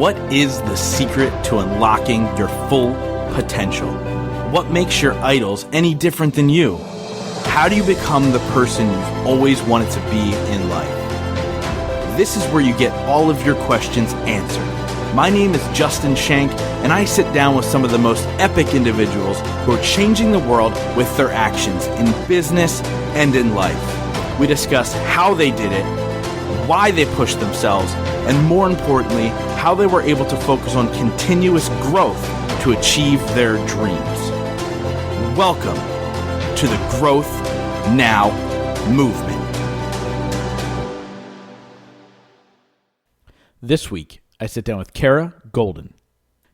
What is the secret to unlocking your full potential? What makes your idols any different than you? How do you become the person you've always wanted to be in life? This is where you get all of your questions answered. My name is Justin Shank, and I sit down with some of the most epic individuals who are changing the world with their actions in business and in life. We discuss how they did it, why they pushed themselves, and more importantly, how they were able to focus on continuous growth to achieve their dreams. Welcome to the Growth Now movement. This week, I sit down with Kara Goldin.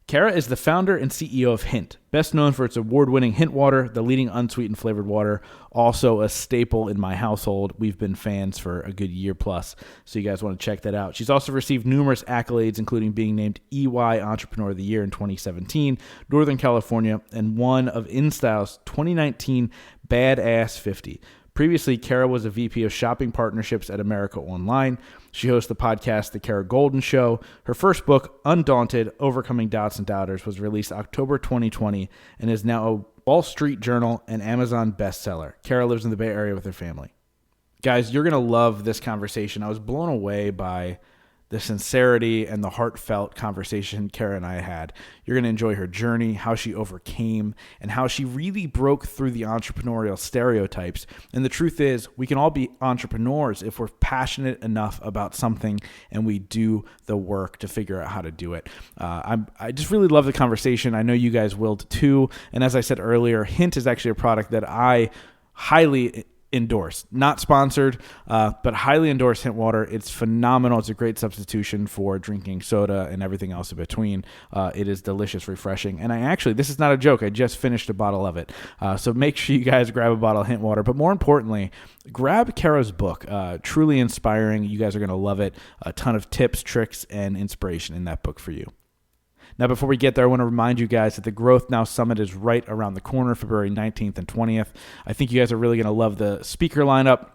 Kara is the founder and CEO of Hint, best known for its award-winning Hint water, the leading unsweetened flavored water, also a staple in my household. We've been fans for a good year plus, so you guys want to check that out. She's also received numerous accolades, including being named EY Entrepreneur of the Year in 2017, Northern California, and one of InStyle's 2019 Badass 50. Previously, Kara was a VP of Shopping Partnerships at America Online. She hosts the podcast The Kara Goldin Show. Her first book, Undaunted, Overcoming Doubts and Doubters, was released October 2020 and is now a Wall Street Journal and Amazon bestseller. Kara lives in the Bay Area with her family. Guys, you're going to love this conversation. I was blown away by the sincerity and the heartfelt conversation Kara and I had. You're going to enjoy her journey, how she overcame, and how she really broke through the entrepreneurial stereotypes. And the truth is, we can all be entrepreneurs if we're passionate enough about something and we do the work to figure out how to do it. I just really love the conversation. I know you guys will too. And as I said earlier, Hint is actually a product that I highly endorse. Not sponsored, but highly endorse Hint water. It's phenomenal. It's a great substitution for drinking soda and everything else in between. It is delicious, refreshing. And this is not a joke. I just finished a bottle of it. So make sure you guys grab a bottle of Hint water. But more importantly, grab Kara's book. Truly inspiring. You guys are going to love it. A ton of tips, tricks, and inspiration in that book for you. Now, before we get there, I want to remind you guys that the Growth Now Summit is right around the corner, February 19th and 20th. I think you guys are really going to love the speaker lineup,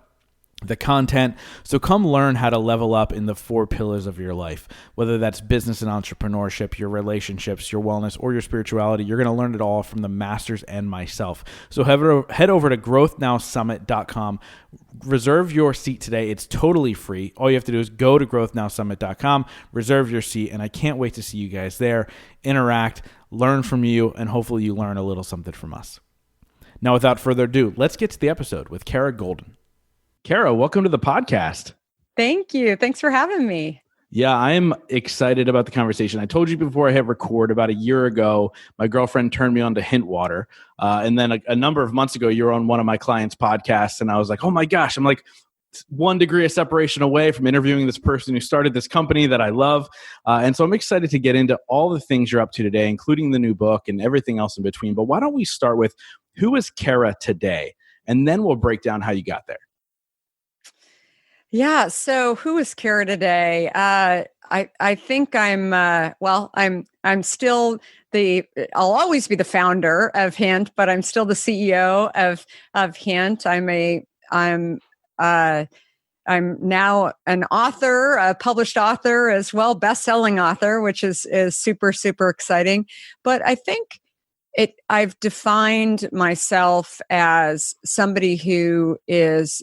the content. So come learn how to level up in the 4 pillars of your life, whether that's business and entrepreneurship, your relationships, your wellness, or your spirituality. You're going to learn it all from the masters and myself. So head over to growthnowsummit.com. Reserve your seat today. It's totally free. All you have to do is go to growthnowsummit.com, reserve your seat, and I can't wait to see you guys there, interact, learn from you, and hopefully you learn a little something from us. Now, without further ado, let's get to the episode with Kara Goldin. Kara, welcome to the podcast. Thank you. Thanks for having me. Yeah, I'm excited about the conversation. I told you before I hit record about a year ago, my girlfriend turned me on to Hint water. And then a number of months ago, you were on one of my clients' podcasts. And I was like, oh my gosh, I'm like 1 degree of separation away from interviewing this person who started this company that I love. And so I'm excited to get into all the things you're up to today, including the new book and everything else in between. But why don't we start with who is Kara today? And then we'll break down how you got there. Yeah. So who is Kara today? I think I'm still I'll always be the founder of Hint, but I'm still the CEO of Hint. I'm now an author, a published author as well, best-selling author, which is super, super exciting. But I think I've defined myself as somebody who is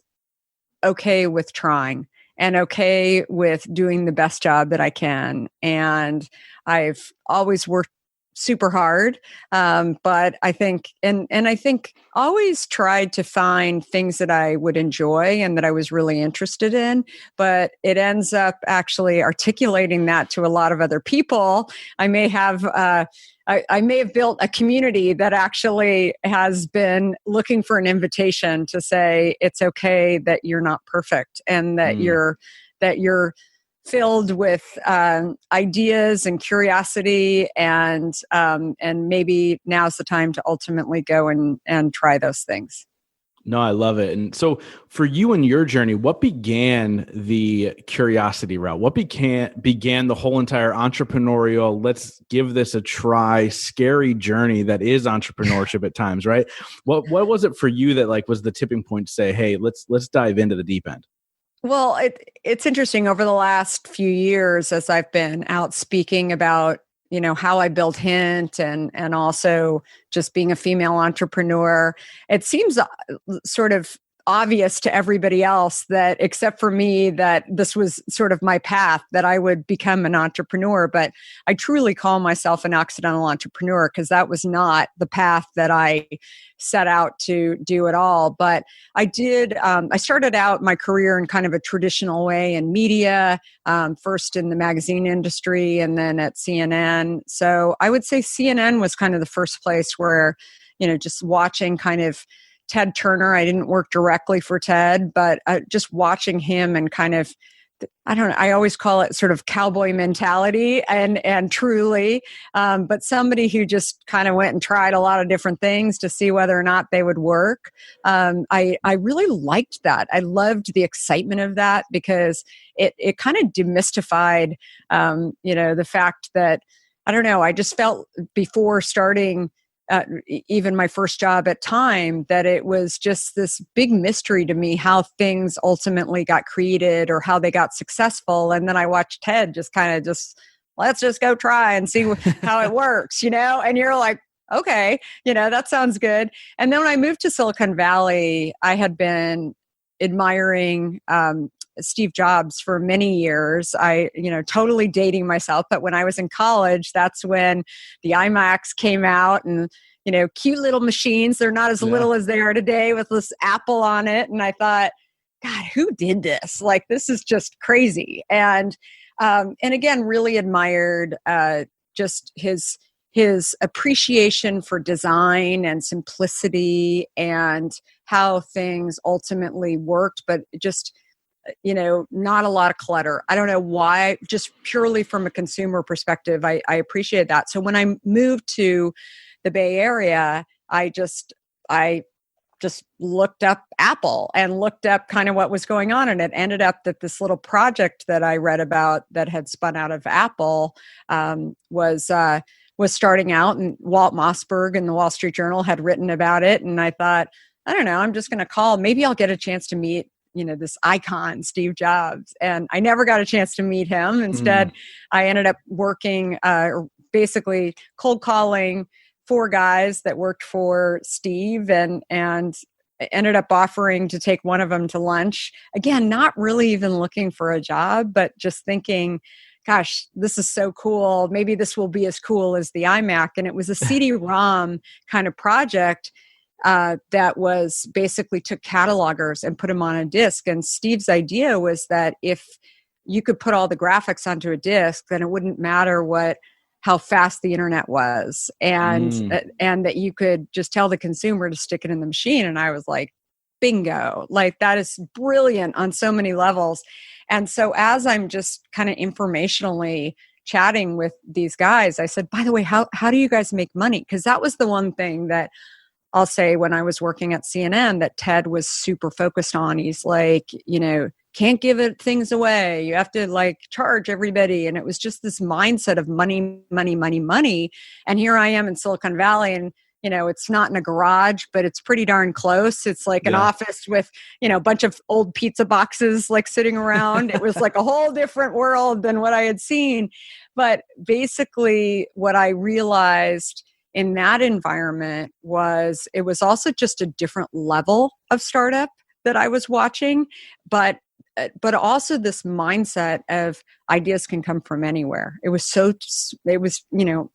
okay with trying and okay with doing the best job that I can. And I've always worked super hard. But I think, and I think always tried to find things that I would enjoy and that I was really interested in, but it ends up actually articulating that to a lot of other people. I may have built a community that actually has been looking for an invitation to say, it's okay that you're not perfect and that you're filled with ideas and curiosity, and maybe now's the time to ultimately go and try those things. No, I love it. And so for you and your journey, what began the curiosity route? What began the whole entire entrepreneurial, let's give this a try, scary journey that is entrepreneurship at times, right? What was it for you that like was the tipping point to say, hey, let's dive into the deep end? Well, it's interesting over the last few years as I've been out speaking about, how I built Hint and also just being a female entrepreneur. It seems sort of obvious to everybody else that except for me that this was sort of my path that I would become an entrepreneur, but I truly call myself an accidental entrepreneur because that was not the path that I set out to do at all. But I did. I started out my career in kind of a traditional way in media, first in the magazine industry and then at CNN. So I would say CNN was kind of the first place where, just watching kind of Ted Turner. I didn't work directly for Ted, but just watching him and kind of, I don't know, I always call it sort of cowboy mentality and truly, but somebody who just kind of went and tried a lot of different things to see whether or not they would work. I really liked that. I loved the excitement of that because it kind of demystified, the fact that, I don't know, I just felt before starting even my first job at Time, that it was just this big mystery to me how things ultimately got created or how they got successful. And then I watched Ted just kind of let's just go try and see how it works, and you're like, okay, that sounds good. And then when I moved to Silicon Valley, I had been admiring Steve Jobs for many years. I, totally dating myself, but when I was in college, that's when the iMacs came out and, cute little machines. They're not as little as they are today with this Apple on it. And I thought, God, who did this? Like, this is just crazy. And again, really admired just his appreciation for design and simplicity and how things ultimately worked, but just, not a lot of clutter. I don't know why, just purely from a consumer perspective, I appreciate that. So when I moved to the Bay Area, I just looked up Apple and looked up kind of what was going on. And it ended up that this little project that I read about that had spun out of Apple was starting out, and Walt Mossberg in the Wall Street Journal had written about it. And I thought, I don't know, I'm just going to call. Maybe I'll get a chance to meet this icon, Steve Jobs. And I never got a chance to meet him. Instead, I ended up working, basically cold calling 4 guys that worked for Steve and ended up offering to take one of them to lunch. Again, not really even looking for a job, but just thinking, gosh, this is so cool. Maybe this will be as cool as the iMac. And it was a CD-ROM kind of project that was basically took catalogers and put them on a disc. And Steve's idea was that if you could put all the graphics onto a disc, then it wouldn't matter how fast the internet was, and that you could just tell the consumer to stick it in the machine. And I was like, bingo, like that is brilliant on so many levels. And so as I'm just kind of informationally chatting with these guys, I said, by the way, how do you guys make money? Because that was the one thing that I'll say when I was working at CNN that Ted was super focused on. He's like, can't give things away. You have to like charge everybody. And it was just this mindset of money, money, money, money. And here I am in Silicon Valley, and it's not in a garage, but it's pretty darn close. It's like an office with, a bunch of old pizza boxes like sitting around. It was like a whole different world than what I had seen. But basically what I realized in that environment was it was also just a different level of startup that I was watching, but also this mindset of ideas can come from anywhere. It was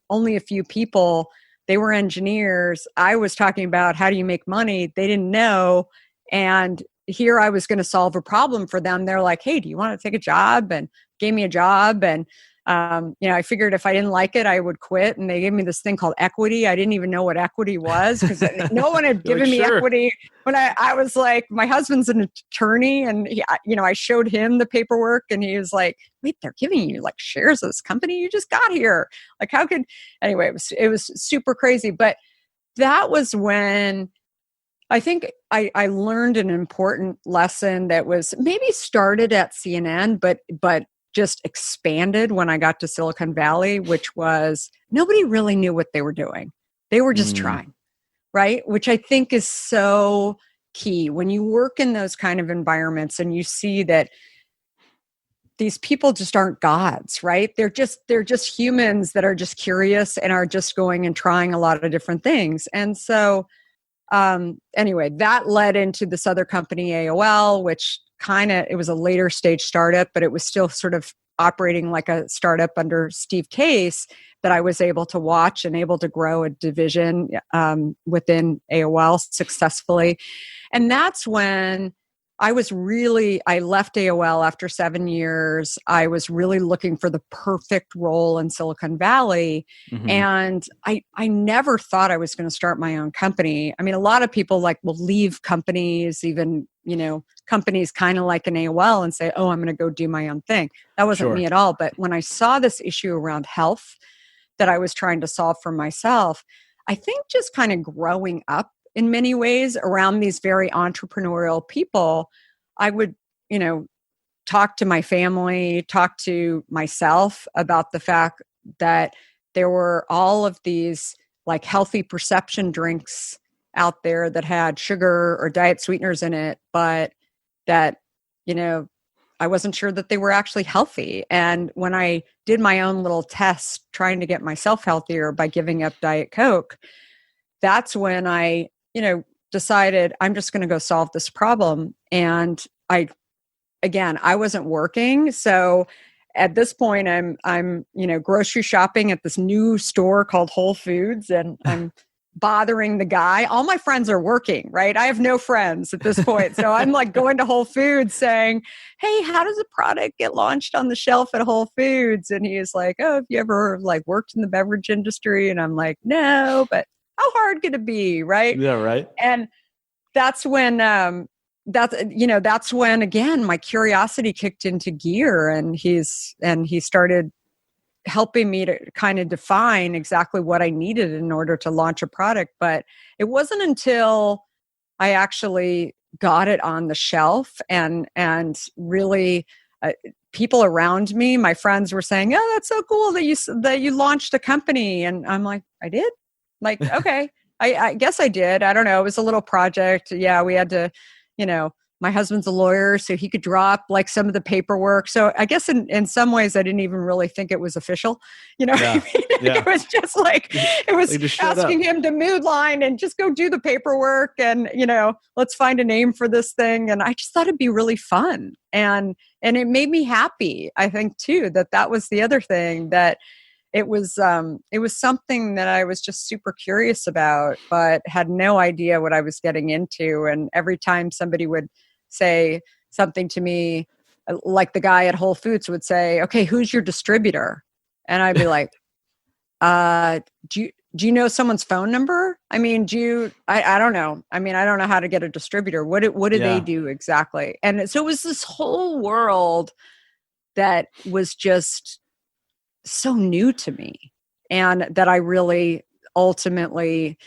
only a few people. They were engineers. I was talking about how do you make money? They didn't know. And here I was going to solve a problem for them. They're like, hey, do you want to take a job? And gave me a job. And I figured if I didn't like it, I would quit. And they gave me this thing called equity. I didn't even know what equity was because no one had given me equity. When I was like, my husband's an attorney, and I showed him the paperwork, and he was like, wait, they're giving you like shares of this company you just got here. Like, how could? Anyway, it was super crazy. But that was when I think I learned an important lesson that was maybe started at CNN, but just expanded when I got to Silicon Valley, which was nobody really knew what they were doing. They were just trying, right? Which I think is so key when you work in those kind of environments and you see that these people just aren't gods, right? They're just humans that are just curious and are just going and trying a lot of different things. And so anyway, that led into this other company, AOL, which it was a later stage startup, but it was still sort of operating like a startup under Steve Case, that I was able to watch and able to grow a division within AOL successfully. And that's when I left AOL after 7 years. I was really looking for the perfect role in Silicon Valley. Mm-hmm. And I never thought I was going to start my own company. I mean, a lot of people will leave companies, even, companies kind of like an AOL, and say, oh, I'm going to go do my own thing. That wasn't me at all. But when I saw this issue around health that I was trying to solve for myself, I think just kind of growing up in many ways around these very entrepreneurial people, I would, talk to my family, talk to myself about the fact that there were all of these healthy perception drinks out there that had sugar or diet sweeteners in it, but that, I wasn't sure that they were actually healthy. And when I did my own little test trying to get myself healthier by giving up Diet Coke, that's when I decided I'm just going to go solve this problem. And I wasn't working. So at this point I'm grocery shopping at this new store called Whole Foods, and I'm bothering the guy. All my friends are working, right? I have no friends at this point. So I'm going to Whole Foods saying, hey, how does a product get launched on the shelf at Whole Foods? And he is like, oh, have you ever worked in the beverage industry? And I'm like, no, but how hard could it be, right? Yeah, right. And that's when that's when again my curiosity kicked into gear, and he started helping me to kind of define exactly what I needed in order to launch a product. But it wasn't until I actually got it on the shelf and really people around me, my friends were saying, oh, that's so cool that you launched a company. And I'm like, I did? Okay, I guess I did. I don't know. It was a little project. Yeah, we had to, my husband's a lawyer, so he could drop some of the paperwork. So I guess in some ways I didn't even really think it was official. Yeah. I mean? Yeah. It was just it was asking him to mood line and just go do the paperwork and, let's find a name for this thing. And I just thought it'd be really fun. And it made me happy. I think too, that was the other thing, that it was something that I was just super curious about, but had no idea what I was getting into. And every time somebody would say something to me, like the guy at Whole Foods would say, okay, who's your distributor? And I'd be like, do you know someone's phone number? I mean, I don't know. I mean, I don't know how to get a distributor. What do they do exactly? And so it was this whole world that was just so new to me, and that I really ultimately,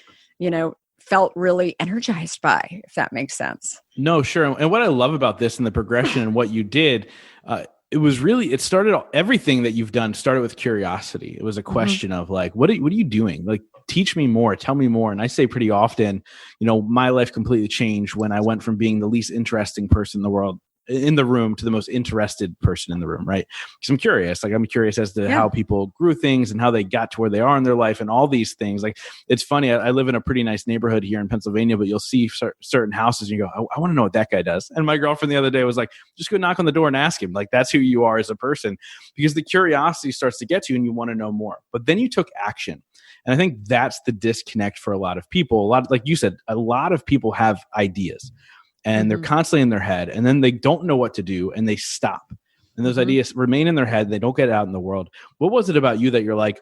felt really energized by, if that makes sense. No, sure. And what I love about this and the progression and what you did, it started, everything that you've done started with curiosity. It was a question of what are you doing? Teach me more, tell me more. And I say pretty often, my life completely changed when I went from being the least interesting person in the room to the most interested person in the room, right? Because I'm curious. I'm curious as to how people grew things and how they got to where they are in their life and all these things. It's funny. I live in a pretty nice neighborhood here in Pennsylvania, but you'll see certain houses and you go, I want to know what that guy does. And my girlfriend the other day was like, just go knock on the door and ask him. That's who you are as a person, because the curiosity starts to get to you and you want to know more. But then you took action. And I think that's the disconnect for a lot of people. Like you said, a lot of people have ideas. And they're constantly in their head, and then they don't know what to do, and they stop. And those ideas remain in their head. They don't get out in the world. What was it about you that you're like,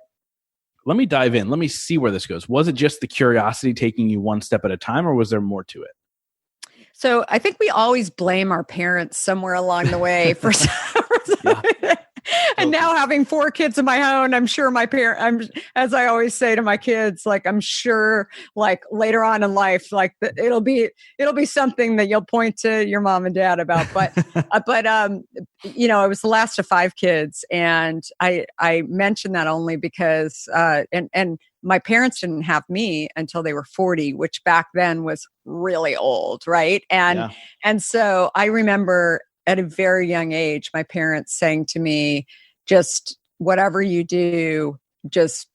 let me dive in. Let me see where this goes. Was it just the curiosity taking you one step at a time, or was there more to it? So I think we always blame our parents somewhere along the way for And now having 4 kids of my own, I'm sure as I always say to my kids, I'm sure later on in life, it'll be something that you'll point to your mom and dad about. But, I was the last of 5 kids, and I mention that only because, and my parents didn't have me until they were 40, which back then was really old, right? Yeah. And so I remember at a very young age, my parents saying to me, just whatever you do, just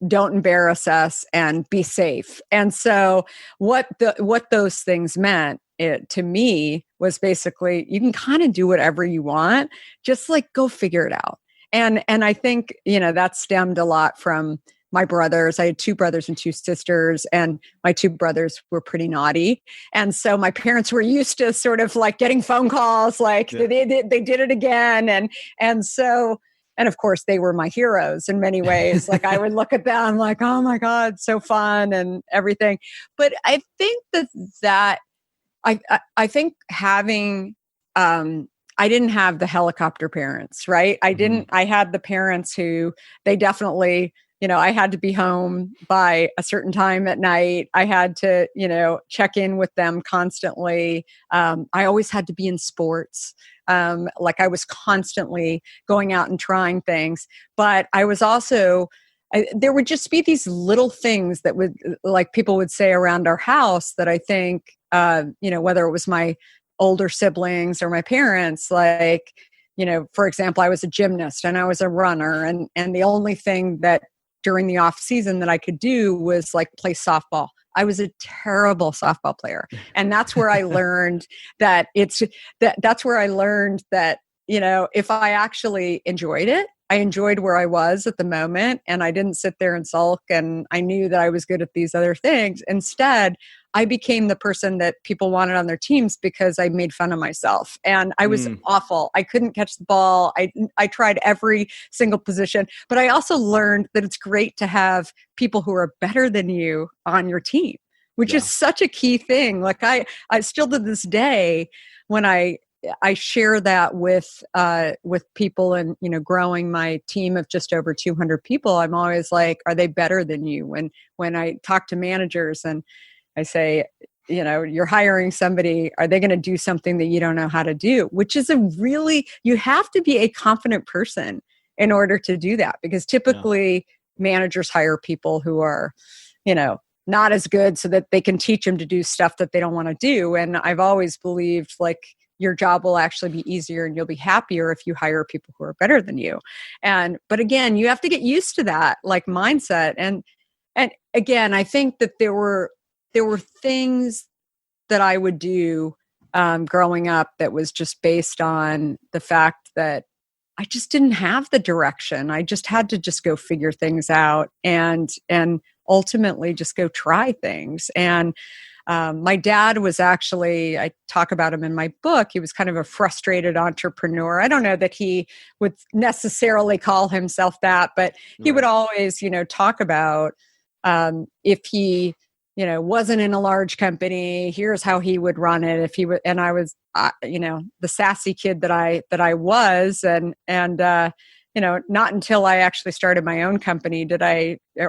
don't embarrass us and be safe. And so what those things meant to me was basically, you can kind of do whatever you want, just like go figure it out. And I think, that stemmed a lot from my brothers. I had two brothers and two sisters, and my two brothers were pretty naughty. And so my parents were used to sort of like getting phone calls, like they did it again. And so, and of course they were my heroes in many ways. Like I would look at them like, oh my God, so fun and everything. But I think that I think having, I didn't have the helicopter parents, right? I had the parents who they definitely, I had to be home by a certain time at night. I had to, check in with them constantly. I always had to be in sports. Like I was constantly going out and trying things, but I was also, there would just be these little things that would, like people would say around our house that I think, whether it was my older siblings or my parents, like, for example, I was a gymnast and I was a runner, and the only thing that during the off season that I could do was like play softball. I was a terrible softball player. And that's where I learned that's where I learned that, if I actually enjoyed it, I enjoyed where I was at the moment, and I didn't sit there and sulk, and I knew that I was good at these other things. Instead, I became the person that people wanted on their teams because I made fun of myself, and I was awful. I couldn't catch the ball. I tried every single position, but I also learned that it's great to have people who are better than you on your team, which is such a key thing. Like I still to this day, when I share that with people, and growing my team of just over 200 people, I'm always like, are they better than you? When I talk to managers and I say, you're hiring somebody, are they going to do something that you don't know how to do? Which is you have to be a confident person in order to do that, because typically managers hire people who are, not as good so that they can teach them to do stuff that they don't want to do. And I've always believed like your job will actually be easier and you'll be happier if you hire people who are better than you. But again, you have to get used to that like mindset. And again, I think that there were things that I would do growing up that was just based on the fact that I just didn't have the direction. I just had to just go figure things out and ultimately just go try things. And my dad was actually, I talk about him in my book, he was kind of a frustrated entrepreneur. I don't know that he would necessarily call himself that, but he would always, talk about if he, wasn't in a large company, here's how he would run it. If he would, and I was, the sassy kid that I was, and not until I actually started my own company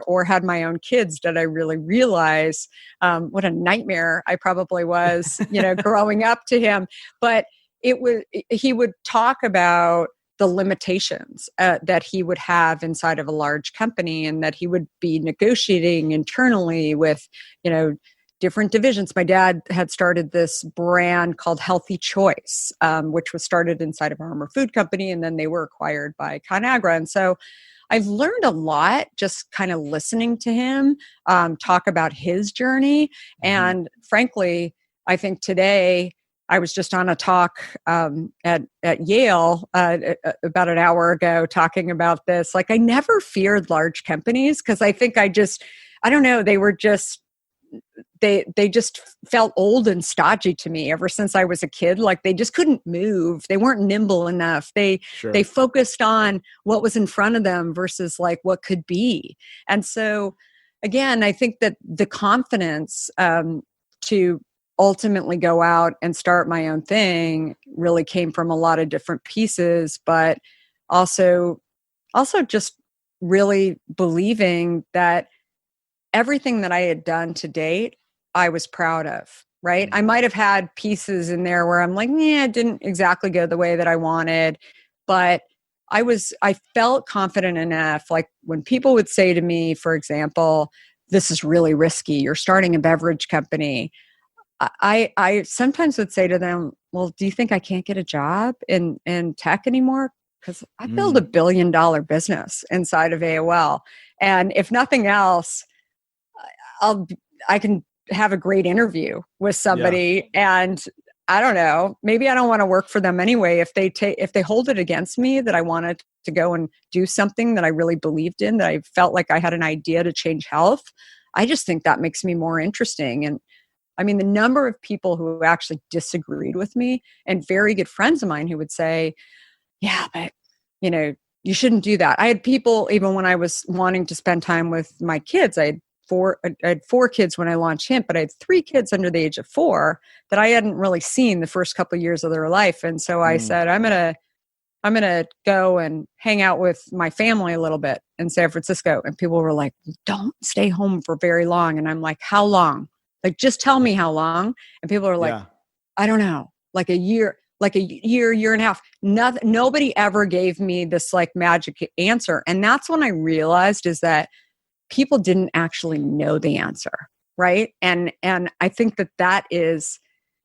or had my own kids did I really realize what a nightmare I probably was, growing up to him. But he would talk about the limitations that he would have inside of a large company, and that he would be negotiating internally with, different divisions. My dad had started this brand called Healthy Choice, which was started inside of Armour Food Company, and then they were acquired by ConAgra. And so I've learned a lot just kind of listening to him talk about his journey. And frankly, I think today, I was just on a talk at Yale about an hour ago talking about this. Like I never feared large companies because I think I don't know, they were just, they just felt old and stodgy to me ever since I was a kid. Like they just couldn't move. They weren't nimble enough. They focused on what was in front of them versus like what could be. And so again, I think that the confidence to ultimately go out and start my own thing really came from a lot of different pieces, but also just really believing that everything that I had done to date, I was proud of, right? I might have had pieces in there where I'm like, it didn't exactly go the way that I wanted, but I felt confident enough. Like when people would say to me, for example, this is really risky, you're starting a beverage company. I sometimes would say to them, well, do you think I can't get a job in tech anymore? Because I built $1 billion business inside of AOL. And if nothing else, I can have a great interview with somebody. And I don't know, maybe I don't want to work for them anyway. If they hold it against me that I wanted to go and do something that I really believed in, that I felt like I had an idea to change health, I just think that makes me more interesting. And I mean, the number of people who actually disagreed with me, and very good friends of mine who would say, yeah, but you shouldn't do that. I had people, even when I was wanting to spend time with my kids, I had 4 kids when I launched Hint, but I had 3 kids under the age of 4 that I hadn't really seen the first couple of years of their life. And so I said, I'm going to go and hang out with my family a little bit in San Francisco. And people were like, don't stay home for very long. And I'm like, how long? Like, just tell me how long. And people are like, I don't know, like a year and a half. Nobody ever gave me this like magic answer. And that's when I realized is that people didn't actually know the answer, right? And I think that is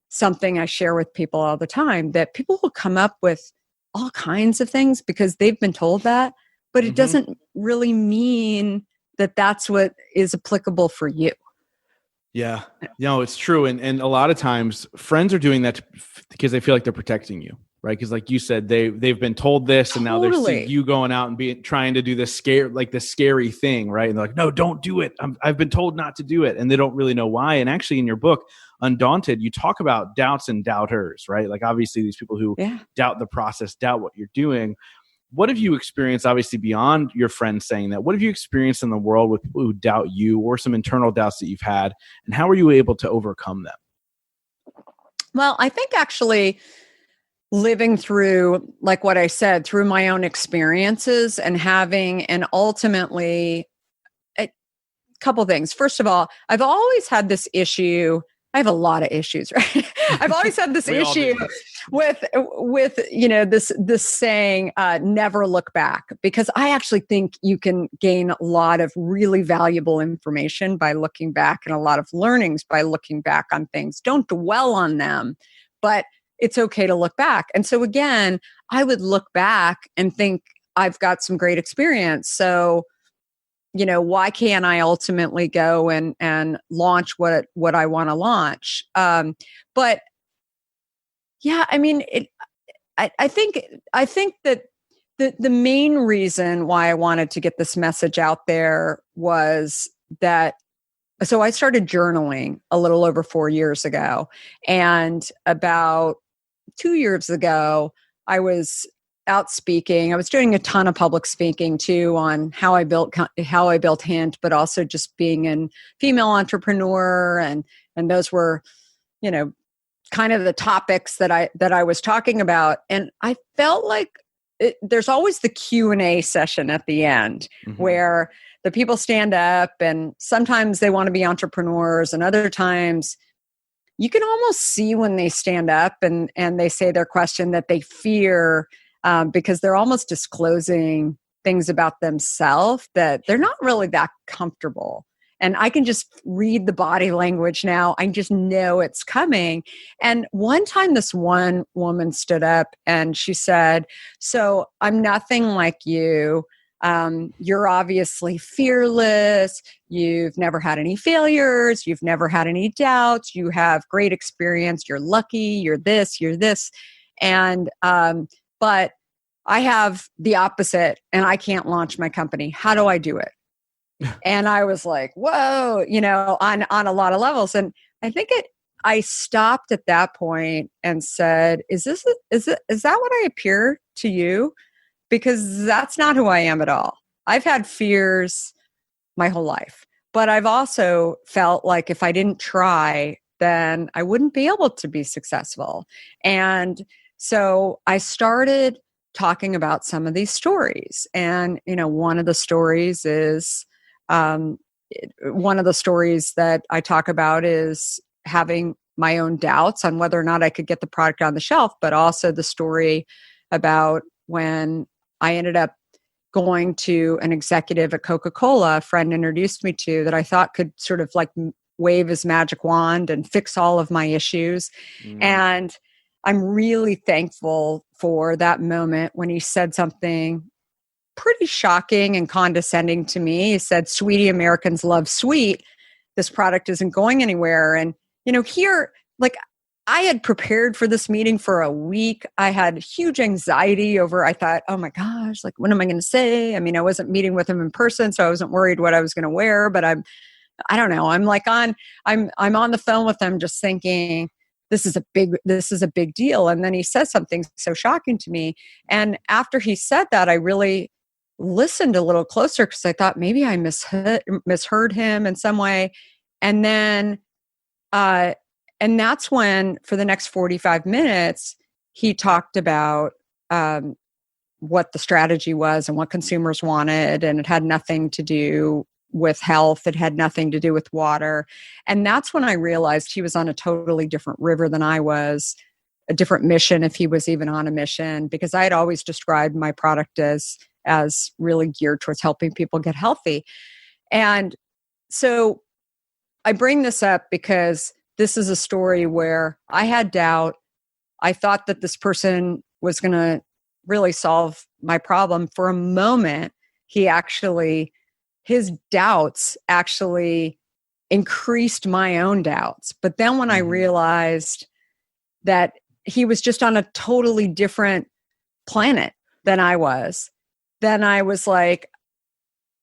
something I share with people all the time, that people will come up with all kinds of things because they've been told that, but it doesn't really mean that that's what is applicable for you. Yeah, no, it's true. And a lot of times friends are doing that because they feel like they're protecting you, right? Because like you said, they've been told this and now they're seeing you going out and trying to do this scary thing, right? And they're like, no, don't do it. I've been told not to do it. And they don't really know why. And actually in your book, Undaunted, you talk about doubts and doubters, right? Like obviously these people who doubt the process, doubt what you're doing. What have you experienced, obviously beyond your friends saying that? What have you experienced in the world with people who doubt you, or some internal doubts that you've had? And how were you able to overcome them? Well, I think actually living through, like what I said, through my own experiences and having, and ultimately, a couple things. First of all, I've always had this issue. I have a lot of issues, right? I've always had this issue with this saying, never look back, because I actually think you can gain a lot of really valuable information by looking back, and a lot of learnings by looking back on things. Don't dwell on them, but it's okay to look back. And so again, I would look back and think I've got some great experience. So why can't I ultimately go and launch what I want to launch? But yeah, I mean, I think that the main reason why I wanted to get this message out there was that, so I started journaling a little over 4 years ago, and about 2 years ago, I was out speaking. I was doing a ton of public speaking too on how I built Hint, but also just being a female entrepreneur, and those were, kind of the topics that I was talking about. And I felt like there's always the Q&A session at the end where the people stand up, and sometimes they want to be entrepreneurs, and other times you can almost see when they stand up and they say their question that they fear, because they're almost disclosing things about themselves that they're not really that comfortable. And I can just read the body language now. I just know it's coming. And one time this one woman stood up and she said, so I'm nothing like you. You're obviously fearless. You've never had any failures. You've never had any doubts. You have great experience. You're lucky. You're this. And, but I have the opposite, and I can't launch my company. How do I do it? And I was like, whoa, on a lot of levels. And I think I stopped at that point and said, is that what I appear to you? Because that's not who I am at all. I've had fears my whole life, but I've also felt like if I didn't try, then I wouldn't be able to be successful. And so I started talking about some of these stories. And, one of the stories is, one of the stories that I talk about is having my own doubts on whether or not I could get the product on the shelf, but also the story about when I ended up going to an executive at Coca-Cola, a friend introduced me to, that I thought could sort of like wave his magic wand and fix all of my issues. And I'm really thankful for that moment when he said something pretty shocking and condescending to me. He said, "Sweetie, Americans love sweet. This product isn't going anywhere." And, here, like, I had prepared for this meeting for a week. I had huge anxiety over, I thought, oh my gosh, like, what am I going to say? I mean, I wasn't meeting with him in person, so I wasn't worried what I was going to wear, but I don't know. I'm on the phone with him just thinking, this is a big deal. And then he says something so shocking to me. And after he said that, I really listened a little closer because I thought maybe I misheard him in some way. And then, and that's when, for the next 45 minutes, he talked about what the strategy was and what consumers wanted. And it had nothing to do with health. It had nothing to do with water. And that's when I realized he was on a totally different river than I was, a different mission, if he was even on a mission, because I had always described my product as really geared towards helping people get healthy. And so I bring this up because this is a story where I had doubt. I thought that this person was going to really solve my problem. For a moment, his doubts actually increased my own doubts. But then when I realized that he was just on a totally different planet than I was, then I was like,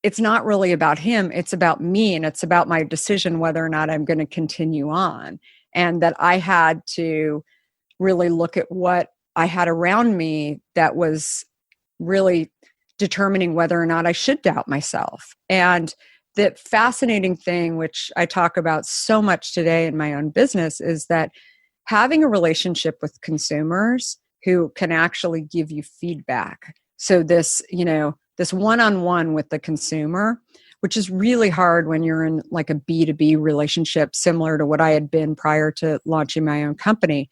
it's not really about him. It's about me. And it's about my decision whether or not I'm going to continue on. And that I had to really look at what I had around me that was really determining whether or not I should doubt myself. And the fascinating thing, which I talk about so much today in my own business, is that having a relationship with consumers who can actually give you feedback. So this one-on-one with the consumer, which is really hard when you're in like a B2B relationship, similar to what I had been prior to launching my own company.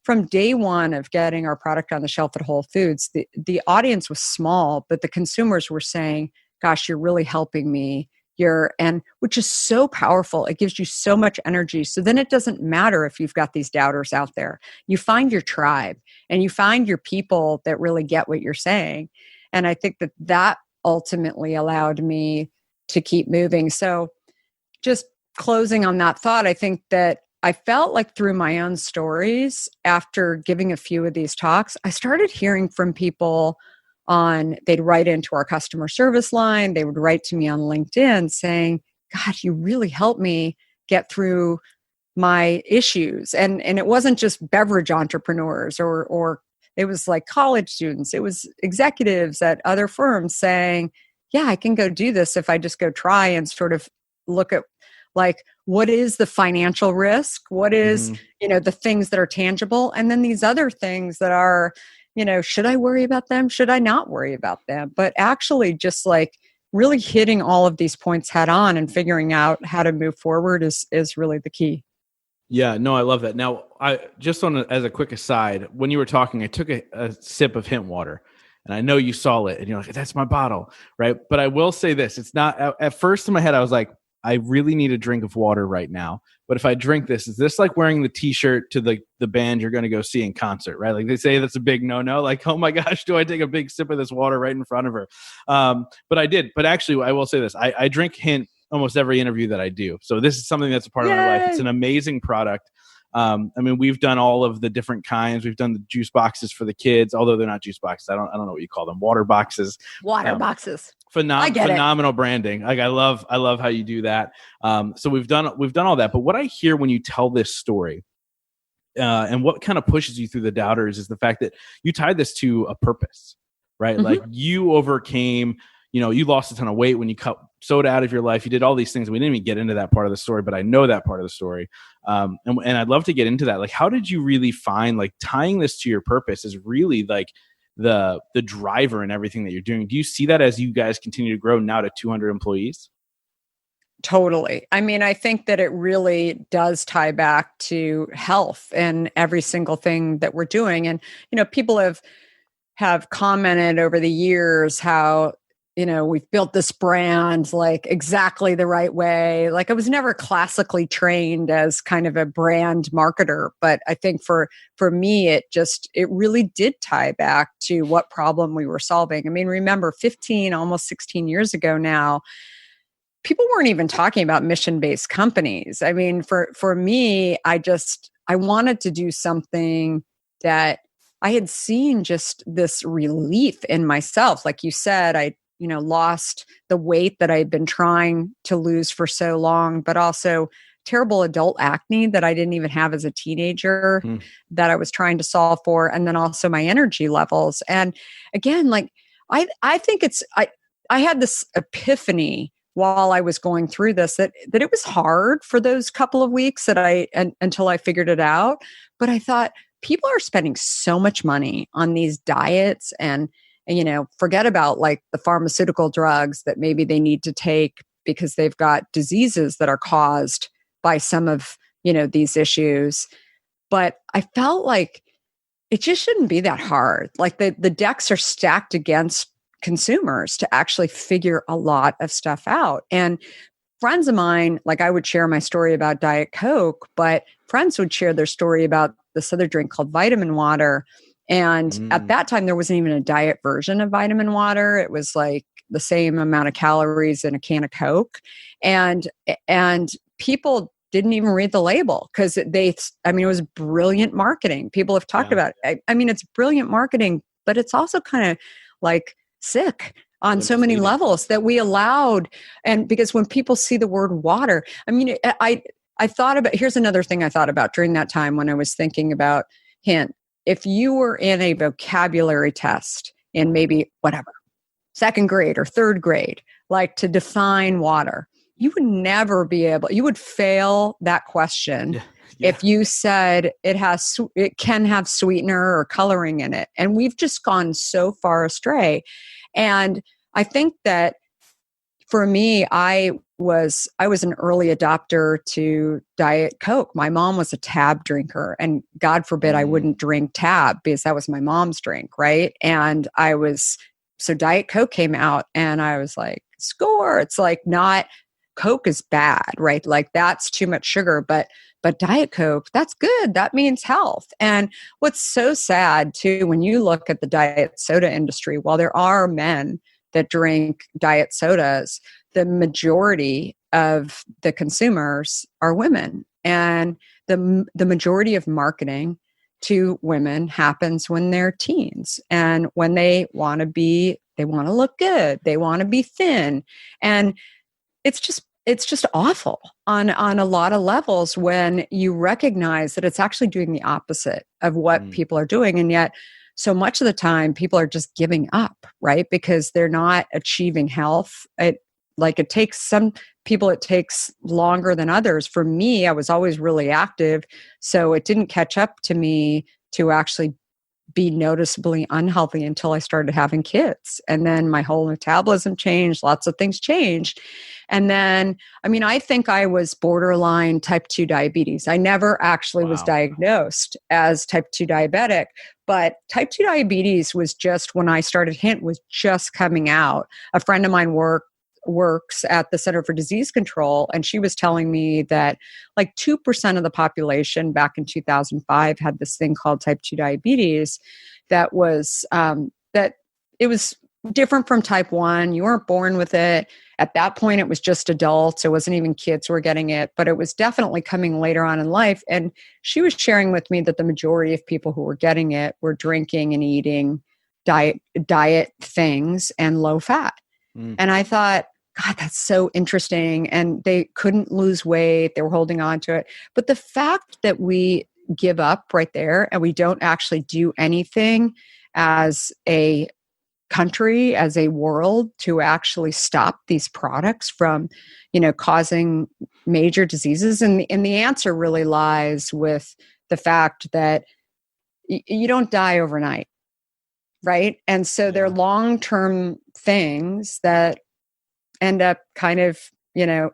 From day one of getting our product on the shelf at Whole Foods, the audience was small, but the consumers were saying, gosh, you're really helping me. Which is so powerful. It gives you so much energy. So then it doesn't matter if you've got these doubters out there. You find your tribe and you find your people that really get what you're saying. And I think that ultimately allowed me to keep moving. So just closing on that thought, I think that I felt like through my own stories, after giving a few of these talks, I started hearing from people they'd write into our customer service line. They would write to me on LinkedIn saying, God, you really helped me get through my issues. And it wasn't just beverage entrepreneurs or it was like college students. It was executives at other firms saying, yeah, I can go do this if I just go try and sort of look at like, what is the financial risk? What is, the things that are tangible? And then these other things that are, should I worry about them? Should I not worry about them? But actually just like really hitting all of these points head on and figuring out how to move forward is really the key. Yeah, no, I love that. Now, as a quick aside, when you were talking, I took a sip of hint water, and I know you saw it, and you're like, "That's my bottle," right? But I will say this: it's not. At first, in my head, I was like, "I really need a drink of water right now." But if I drink this, is this like wearing the T-shirt to the band you're going to go see in concert, right? Like they say that's a big no-no. Like, oh my gosh, do I take a big sip of this water right in front of her? But I did. But actually, I will say this: I drink Hint almost every interview that I do. So this is something that's a part of my life. It's an amazing product. I mean, we've done all of the different kinds. We've done the juice boxes for the kids, although they're not juice boxes. I don't know what you call them. Water boxes. Boxes. Phenomenal branding. Like I love how you do that. So we've done all that. But what I hear when you tell this story, and what kind of pushes you through the doubters is the fact that you tied this to a purpose, right? Like you overcame. You lost a ton of weight when you cut soda out of your life. You did all these things. We didn't even get into that part of the story, but I know that part of the story. And I'd love to get into that. Like, how did you really find like tying this to your purpose is really like the driver in everything that you're doing? Do you see that as you guys continue to grow now to 200 employees? Totally. I mean, I think that it really does tie back to health and every single thing that we're doing. And, people have have commented over the years how, we've built this brand like exactly the right way. Like I was never classically trained as kind of a brand marketer, but I think for me, it really did tie back to what problem we were solving. I mean, remember 15, almost 16 years ago now, people weren't even talking about mission-based companies. I mean, for me, I wanted to do something that I had seen just this relief in myself. Like you said, I lost the weight that I had been trying to lose for so long, but also terrible adult acne that I didn't even have as a teenager that I was trying to solve for. And then also my energy levels. And again, like I think I had this epiphany while I was going through this, that it was hard for those couple of weeks until I figured it out. But I thought people are spending so much money on these diets and forget about like the pharmaceutical drugs that maybe they need to take because they've got diseases that are caused by some of, these issues. But I felt like it just shouldn't be that hard. Like the decks are stacked against consumers to actually figure a lot of stuff out. And friends of mine, like I would share my story about Diet Coke, but friends would share their story about this other drink called vitamin water. And at that time, there wasn't even a diet version of vitamin water. It was like the same amount of calories in a can of Coke. And people didn't even read the label because it was brilliant marketing. People have talked about it. I mean, it's brilliant marketing, but it's also kind of like sick on so many levels that we allowed. And because when people see the word water, I mean, I thought about, here's another thing I thought about during that time when I was thinking about Hint. If you were in a vocabulary test in maybe whatever, second grade or third grade, like to define water, you would never be able, you would fail that question. Yeah. If you said it can have sweetener or coloring in it. And we've just gone so far astray. And I think that for me, I was an early adopter to Diet Coke. My mom was a Tab drinker, and God forbid I wouldn't drink Tab because that was my mom's drink, right? And so Diet Coke came out and I was like, score. It's like not, Coke is bad, right? Like that's too much sugar, but Diet Coke, that's good. That means health. And what's so sad too, when you look at the diet soda industry, while there are men that drink diet sodas, the majority of the consumers are women. And the majority of marketing to women happens when they're teens and when they want to look good, they want to be thin. And it's just awful on a lot of levels when you recognize that it's actually doing the opposite of what people are doing. And yet so much of the time people are just giving up, right? Because they're not achieving health. It takes some people, it takes longer than others. For me, I was always really active. So it didn't catch up to me to actually be noticeably unhealthy until I started having kids. And then my whole metabolism changed. Lots of things changed. And then, I think I was borderline type 2 diabetes. I never actually was diagnosed as type 2 diabetic, but type 2 diabetes was just when I started Hint was just coming out. A friend of mine works at the Center for Disease Control, and she was telling me that like 2% of the population back in 2005 had this thing called type 2 diabetes that was that it was different from type 1. You weren't born with it. At that point, it was just adults. It wasn't even kids who were getting it, but it was definitely coming later on in life. And she was sharing with me that the majority of people who were getting it were drinking and eating diet things and low fat. And I thought, God, that's so interesting. And they couldn't lose weight. They were holding on to it. But the fact that we give up right there and we don't actually do anything as a country, as a world, to actually stop these products from, causing major diseases. And the answer really lies with the fact that you don't die overnight, right? And so they're long-term things that end up kind of,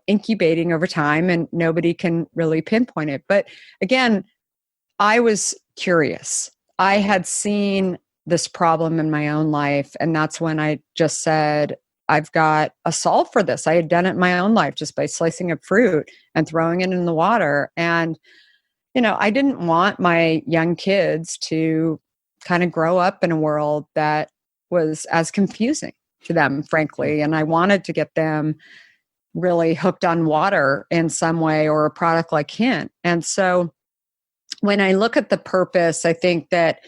incubating over time and nobody can really pinpoint it. But again, I was curious. I had seen this problem in my own life. And that's when I just said, I've got a solve for this. I had done it in my own life just by slicing up fruit and throwing it in the water. And, I didn't want my young kids to kind of grow up in a world that was as confusing to them, frankly. And I wanted to get them really hooked on water in some way, or a product like Hint. And so when I look at the purpose, I think that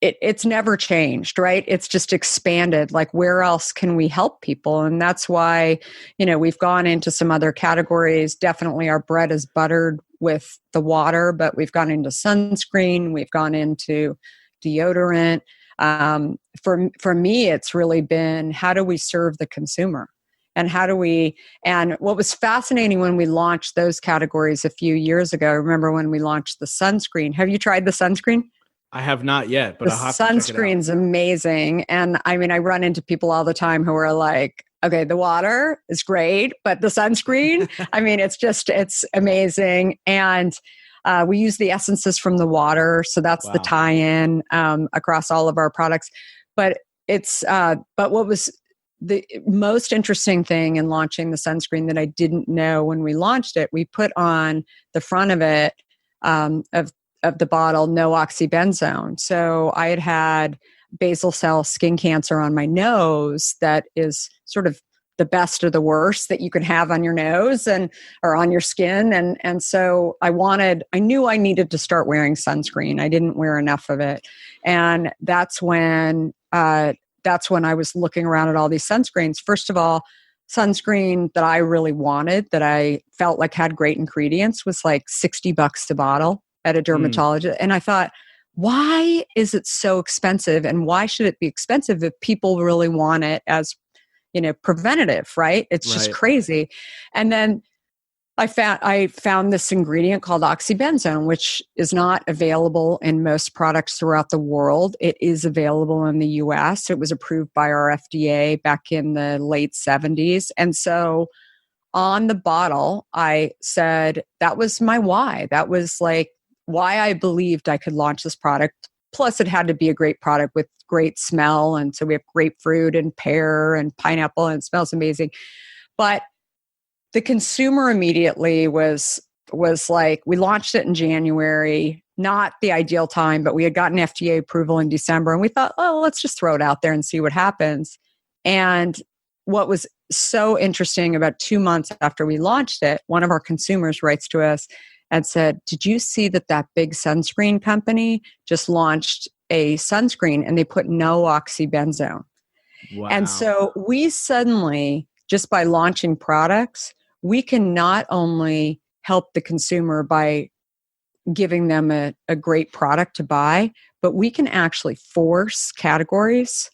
it's never changed, right? It's just expanded. Like, where else can we help people? And that's why, we've gone into some other categories. Definitely our bread is buttered with the water, but we've gone into sunscreen. We've gone into deodorant. For me, it's really been, how do we serve the consumer? And what was fascinating when we launched those categories a few years ago, I remember when we launched the sunscreen. Have you tried the sunscreen? I have not yet, but the I'll have to check it out. Sunscreen's amazing. And I run into people all the time who are like, okay, the water is great, but the sunscreen, it's amazing. And we use the essences from the water. So that's the tie-in across all of our products. But but what was the most interesting thing in launching the sunscreen that I didn't know when we launched it, we put on the front of it, of the bottle, no oxybenzone. So I had basal cell skin cancer on my nose that is sort of the best or the worst that you can have on your nose or on your skin. And so I knew I needed to start wearing sunscreen. I didn't wear enough of it. And that's when I was looking around at all these sunscreens. First of all, sunscreen that I really wanted, that I felt like had great ingredients, was like $60 a bottle at a dermatologist. And I thought, why is it so expensive? And why should it be expensive if people really want it as, preventative, right? It's just crazy. And then I found this ingredient called oxybenzone, which is not available in most products throughout the world. It is available in the US. It was approved by our FDA back in the late 70s. And so on the bottle, I said, that was my why. That was like why I believed I could launch this product. Plus, it had to be a great product with great smell. And so we have grapefruit and pear and pineapple, and it smells amazing. But the consumer immediately was like, we launched it in January, not the ideal time, but we had gotten FDA approval in December. And we thought, oh, let's just throw it out there and see what happens. And what was so interesting, about 2 months after we launched it, one of our consumers writes to us and said, did you see that big sunscreen company just launched a sunscreen and they put no oxybenzone? Wow. And so we suddenly, just by launching products, we can not only help the consumer by giving them a great product to buy, but we can actually force categories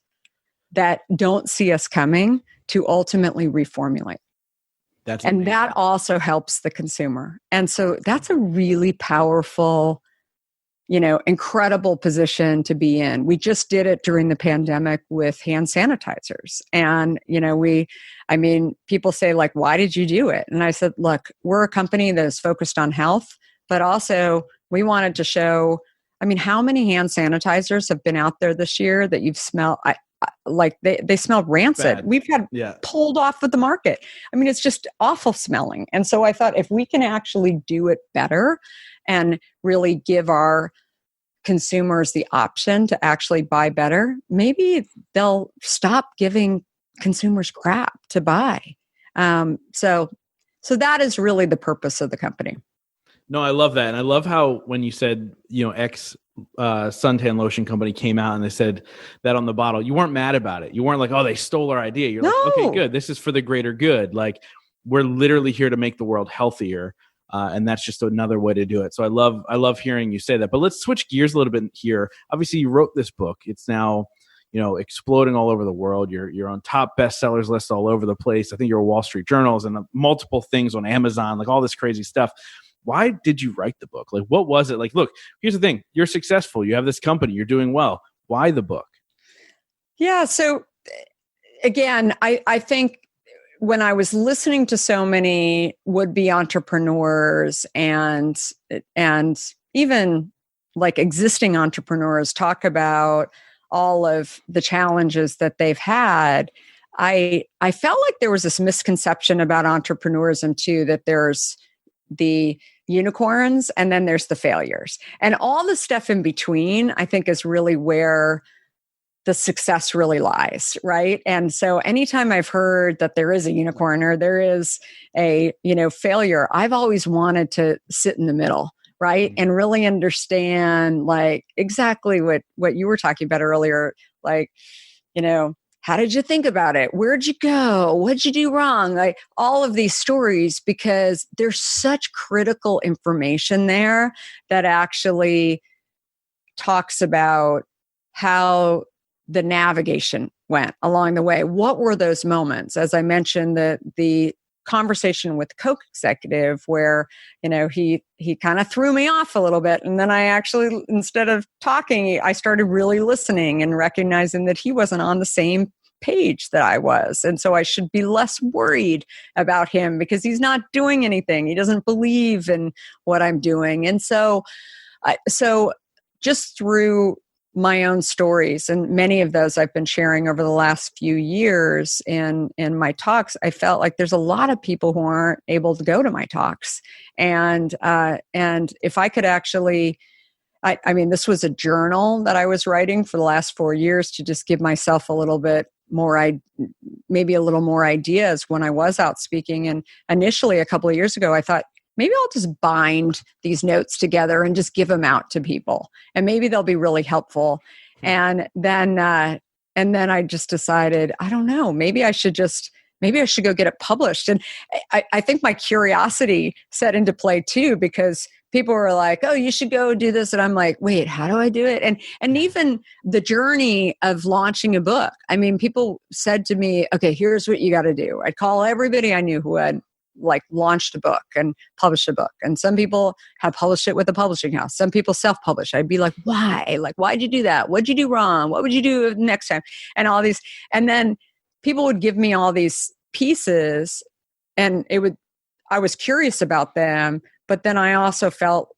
that don't see us coming to ultimately reformulate. And that also helps the consumer. And so that's a really powerful, incredible position to be in. We just did it during the pandemic with hand sanitizers. And, people say, like, why did you do it? And I said, look, we're a company that is focused on health, but also we wanted to show, how many hand sanitizers have been out there this year that you've smelled? Like they smell rancid. Bad. We've had pulled off of the market. It's just awful smelling. And so I thought, if we can actually do it better and really give our consumers the option to actually buy better, maybe they'll stop giving consumers crap to buy. So that is really the purpose of the company. No, I love that. And I love how when you said, X suntan lotion company came out and they said that on the bottle, you weren't mad about it. You weren't like, oh, they stole our idea. You're like, okay, good. This is for the greater good. Like, we're literally here to make the world healthier. And that's just another way to do it. So I love hearing you say that. But let's switch gears a little bit here. Obviously, you wrote this book. It's now, exploding all over the world. You're on top bestsellers lists all over the place. I think you're Wall Street Journals and multiple things on Amazon, like all this crazy stuff. Why did you write the book? Like, what was it? Like, look, here's the thing. You're successful. You have this company. You're doing well. Why the book? Yeah. So again, I think when I was listening to so many would-be entrepreneurs and even like existing entrepreneurs talk about all of the challenges that they've had, I felt like there was this misconception about entrepreneurism too, that there's the unicorns and then there's the failures. And all the stuff in between, I think, is really where the success really lies, right? And so anytime I've heard that there is a unicorn or there is a, failure, I've always wanted to sit in the middle, right? And really understand like exactly what you were talking about earlier, like, how did you think about it? Where'd you go? What'd you do wrong? Like all of these stories, because there's such critical information there that actually talks about how the navigation went along the way. What were those moments? As I mentioned, the conversation with the Coke executive where, he kind of threw me off a little bit. And then I actually, instead of talking, I started really listening and recognizing that he wasn't on the same page that I was. And so I should be less worried about him because he's not doing anything. He doesn't believe in what I'm doing. And so just through my own stories, and many of those I've been sharing over the last few years in my talks, I felt like there's a lot of people who aren't able to go to my talks. And if I could actually, I mean, this was a journal that I was writing for the last 4 years to just give myself a little bit more, maybe a little more ideas when I was out speaking. And initially, a couple of years ago, I thought, maybe I'll just bind these notes together and just give them out to people, and maybe they'll be really helpful. And then I just decided, I don't know, maybe I should go get it published. And I think my curiosity set into play too, because people were like, oh, you should go do this. And I'm like, wait, how do I do it? And even the journey of launching a book. I mean, people said to me, okay, here's what you got to do. I'd call everybody I knew who had like launched a book and published a book. And some people have published it with a publishing house. Some people self-publish. I'd be like, why? Like, why'd you do that? What'd you do wrong? What would you do next time? And all these. And then people would give me all these pieces and I was curious about them, but then I also felt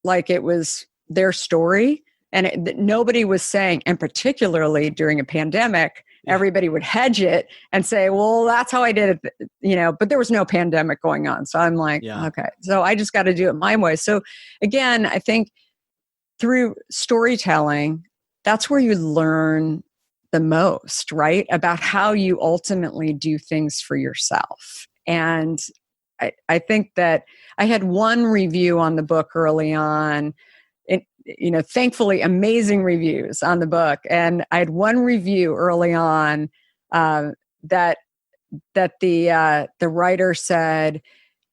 like it was their story and nobody was saying, and particularly during a pandemic, everybody would hedge it and say, well, that's how I did it, but there was no pandemic going on. So I'm like, okay, so I just got to do it my way. So again, I think through storytelling, that's where you learn the most, right? About how you ultimately do things for yourself. And I think that I had one review on the book early on, thankfully amazing reviews on the book. And I had one review early on that the writer said,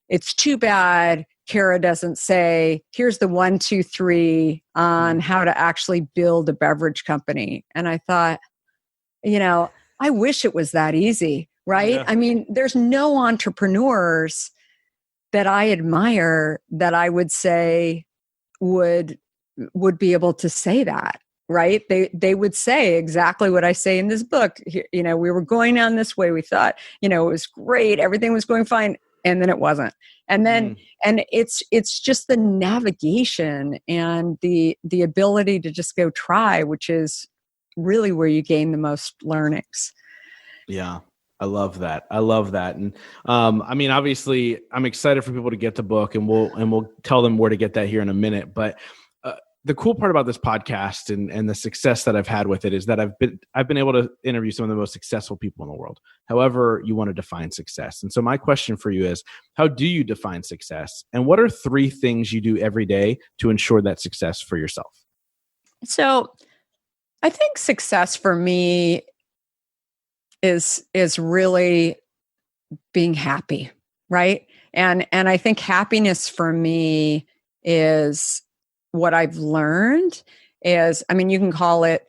it's too bad Kara doesn't say, here's the 1, 2, 3 on how to actually build a beverage company. And I thought, I wish it was that easy, right? Yeah. I mean, there's no entrepreneurs that I admire that I would say would be able to say that, right? They would say exactly what I say in this book. We were going down this way. We thought, it was great. Everything was going fine. And then it wasn't. And then, and it's just the navigation and the ability to just go try, which is really where you gain the most learnings. Yeah. I love that. And I mean, obviously I'm excited for people to get the book and we'll tell them where to get that here in a minute. But the cool part about this podcast and the success that I've had with it is that I've been able to interview some of the most successful people in the world, however you want to define success. And so my question for you is, how do you define success? And what are 3 things you do every day to ensure that success for yourself? So I think success for me is really being happy, right? And I think happiness for me is what I've learned is, I mean, you can call it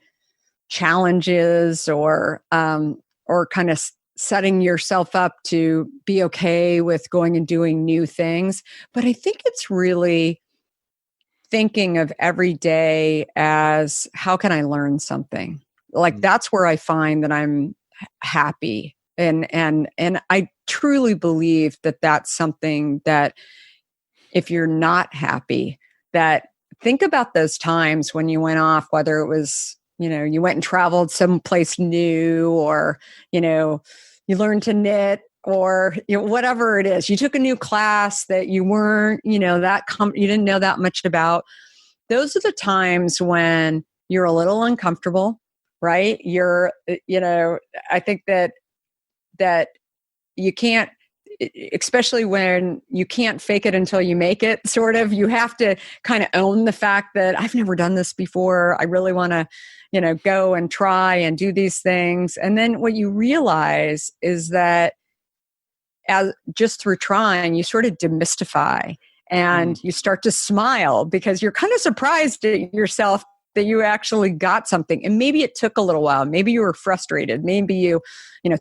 challenges or kind of setting yourself up to be okay with going and doing new things. But I think it's really thinking of every day as, how can I learn something? Like that's where I find that I'm happy. And I truly believe that that's something that if you're not happy, that think about those times when you went off, whether it was, you went and traveled someplace new, or, you learned to knit, or whatever it is. You took a new class that you weren't, you didn't know that much about. Those are the times when you're a little uncomfortable, right? I think that you can't, especially when you can't fake it until you make it, sort of. You have to kind of own the fact that I've never done this before. I really want to, go and try and do these things. And then what you realize is that just through trying, you sort of demystify and you start to smile because you're kind of surprised at yourself that you actually got something. And maybe it took a little while. Maybe you were frustrated. Maybe you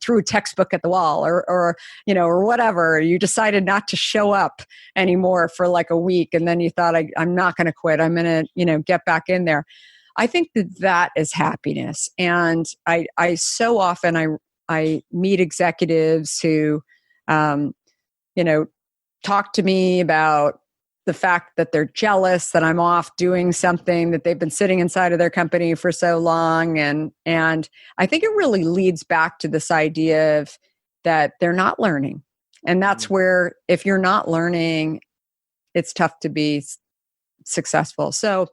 threw a textbook at the wall or whatever. You decided not to show up anymore for like a week. And then you thought, I'm not going to quit. I'm going to, get back in there. I think that is happiness. And I so often I meet executives who, talk to me about the fact that they're jealous that I'm off doing something that they've been sitting inside of their company for so long. And I think it really leads back to this idea of that they're not learning. And that's where, if you're not learning, it's tough to be successful. So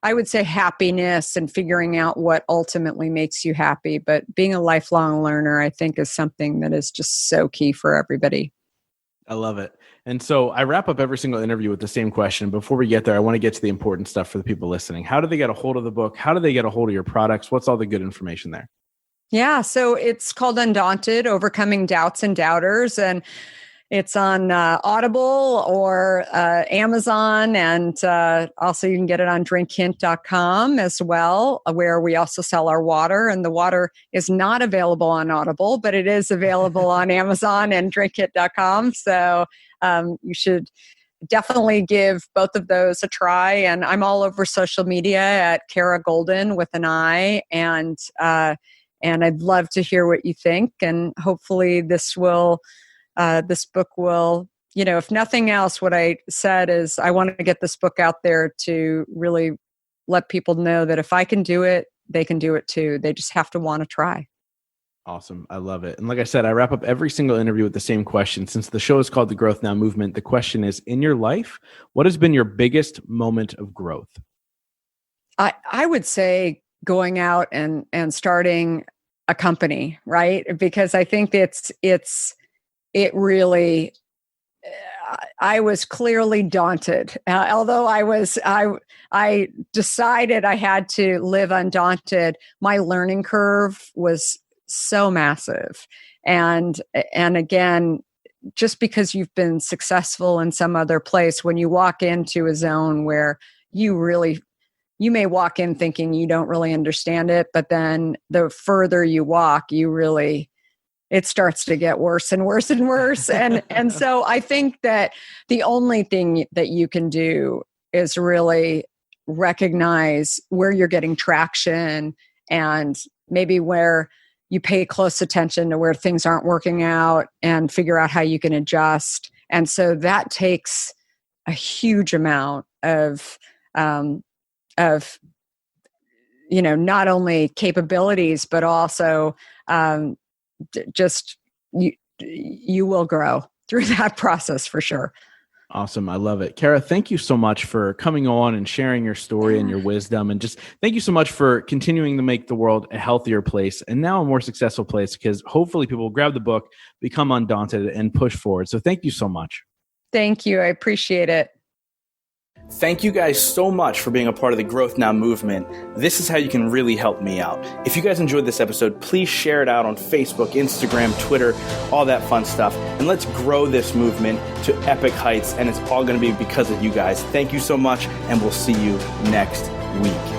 I would say happiness and figuring out what ultimately makes you happy. But being a lifelong learner, I think, is something that is just so key for everybody. I love it. And so I wrap up every single interview with the same question. Before we get there, I want to get to the important stuff for the people listening. How do they get a hold of the book? How do they get a hold of your products? What's all the good information there? Yeah, so it's called Undaunted, Overcoming Doubts and Doubters. And it's on Audible or Amazon. And also you can get it on drinkhint.com as well, where we also sell our water. And the water is not available on Audible, but it is available on Amazon and drinkhint.com. So you should definitely give both of those a try. And I'm all over social media at Kara Goldin with an I. And I'd love to hear what you think. And hopefully this book will, if nothing else, what I said is I want to get this book out there to really let people know that if I can do it, they can do it too. They just have to want to try. Awesome. I love it. And like I said, I wrap up every single interview with the same question. Since the show is called The Growth Now Movement, the question is, in your life, what has been your biggest moment of growth? I would say going out and starting a company, right? Because I think it really, I was clearly daunted. Although I decided I had to live undaunted. My learning curve was so massive. And again, just because you've been successful in some other place, when you walk into a zone where you may walk in thinking you don't really understand it, but then the further you walk, it starts to get worse and worse and worse. And so I think that the only thing that you can do is really recognize where you're getting traction and maybe where you pay close attention to where things aren't working out and figure out how you can adjust. And so that takes a huge amount of not only capabilities, but also just you will grow through that process for sure. Awesome. I love it. Kara, thank you so much for coming on and sharing your story and your wisdom. And just thank you so much for continuing to make the world a healthier place and now a more successful place, because hopefully people will grab the book, become undaunted, and push forward. So thank you so much. Thank you. I appreciate it. Thank you guys so much for being a part of the Growth Now movement. This is how you can really help me out. If you guys enjoyed this episode, please share it out on Facebook, Instagram, Twitter, all that fun stuff. And let's grow this movement to epic heights. And it's all going to be because of you guys. Thank you so much, and we'll see you next week.